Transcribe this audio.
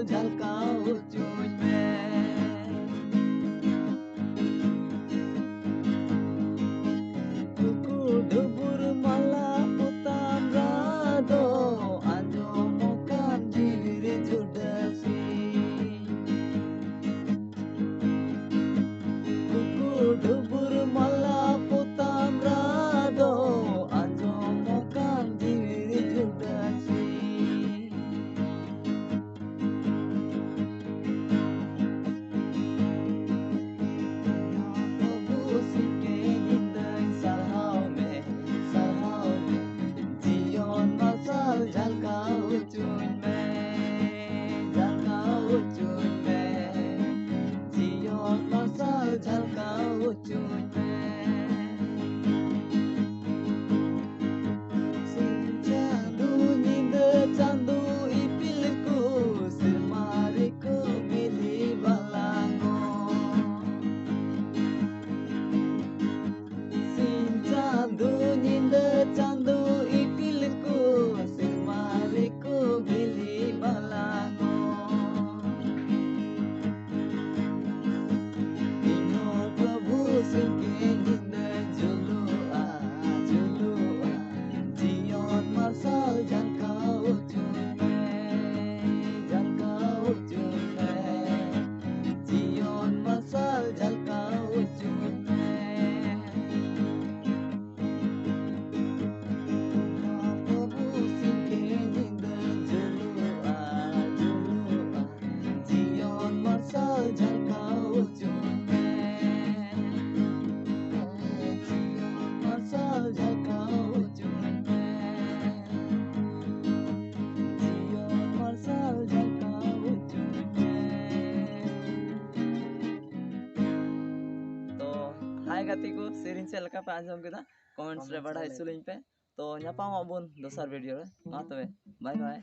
marsal jalkau ujung me. Kuku dubur malah utam rado anjomokan diri judasi. Kuku dubur malah utam rado anjomokan diri judasi. Candu ipilku semariku bili balango. Ino Prabhu singke jinda julua julua jion marsal jalkau ujungme jalkau ujungme jion marsal jalkau ujungme. Hai gatiku, sering selka pa anjom kita, comments re badai suling pe, to nyapa mabun dosar video re, ma tobe, bye bye.